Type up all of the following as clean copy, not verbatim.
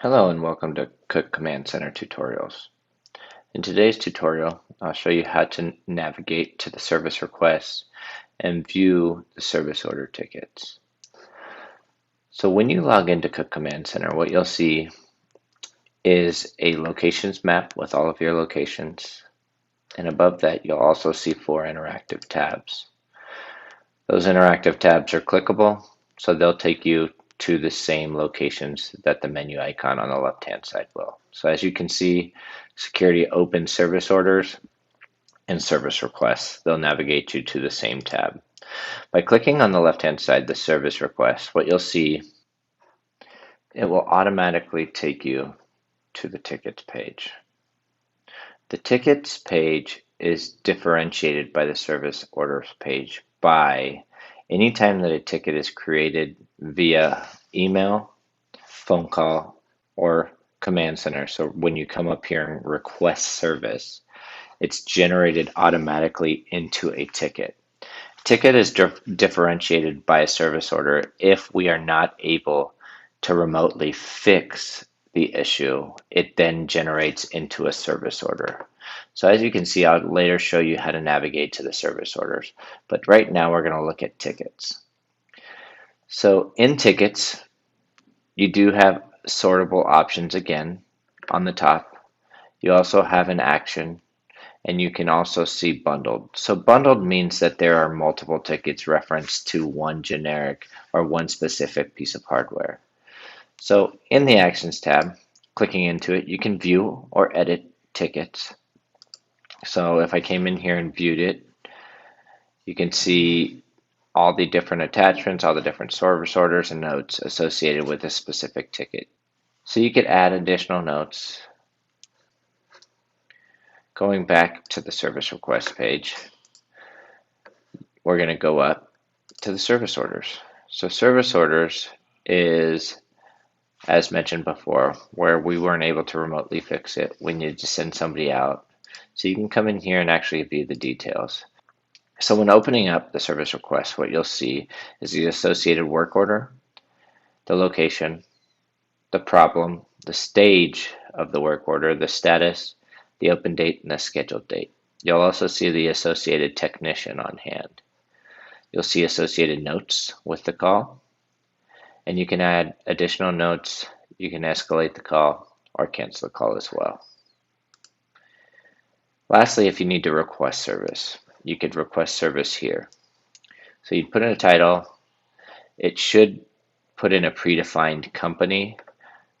Hello and welcome to Cook Command Center tutorials. In today's tutorial, I'll show you how to navigate to the service requests and view the service order tickets. So when you log into Cook Command Center, what you'll see is a locations map with all of your locations, and above that you'll also see 4 interactive tabs. Those interactive tabs are clickable, so they'll take you to the same locations that the menu icon on the left-hand side will. So as you can see, security open service orders and service requests. They'll navigate you to the same tab. By clicking on the left-hand side, the service request, what you'll see, it will automatically take you to the tickets page. The tickets page is differentiated by the service orders page by anytime that a ticket is created via email, phone call, or command center. So when you come up here and request service, it's generated automatically into a ticket. Ticket is differentiated by a service order if we are not able to remotely fix the issue. It then generates into a service order. So as you can see, I'll later show you how to navigate to the service orders. But right now we're going to look at tickets. So in tickets, you do have sortable options again on the top. You also have an action, and you can also see bundled. So bundled means that there are multiple tickets referenced to one generic or one specific piece of hardware. So in the Actions tab, clicking into it, you can view or edit tickets. So if I came in here and viewed it, you can see all the different attachments, all the different service orders and notes associated with a specific ticket. So you could add additional notes. Going back to the service request page, we're going to go up to the service orders. So service orders is, as mentioned before, where we weren't able to remotely fix it. We needed to send somebody out. So you can come in here and actually view the details. So when opening up the service request, what you'll see is the associated work order, the location, the problem, the stage of the work order, the status, the open date, and the scheduled date. You'll also see the associated technician on hand. You'll see associated notes with the call, and you can add additional notes. You can escalate the call or cancel the call as well. Lastly, if you need to request service, you could request service here. So you'd put in a title. It should put in a predefined company,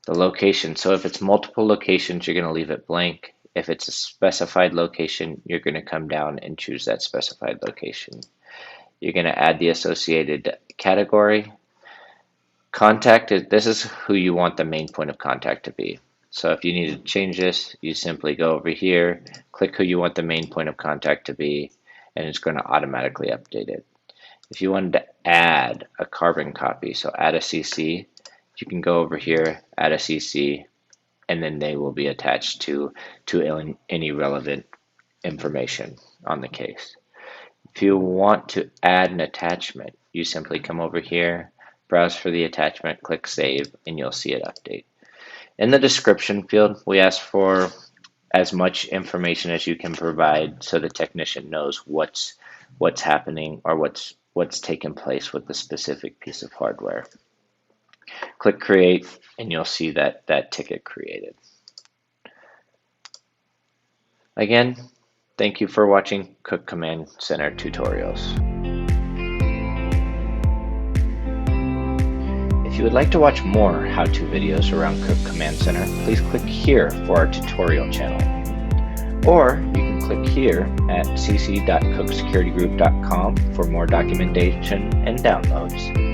the location. So if it's multiple locations, you're going to leave it blank. If it's a specified location, you're going to come down and choose that specified location. You're going to add the associated category. Contact, this is who you want the main point of contact to be. So if you need to change this, you simply go over here, click who you want the main point of contact to be, and it's going to automatically update it. If you wanted to add a carbon copy, so add a CC, you can go over here, add a CC, and then they will be attached to any relevant information on the case. If you want to add an attachment, you simply come over here, browse for the attachment, click save, and you'll see it update. In the description field, we ask for as much information as you can provide so the technician knows what's happening or what's taken place with the specific piece of hardware. Click create, and you'll see that ticket created. Again, thank you for watching Cook Command Center tutorials. If you would like to watch more how-to videos around Cook Command Center, please click here for our tutorial channel. Or you can click here at cc.cooksecurity.com for more documentation and downloads.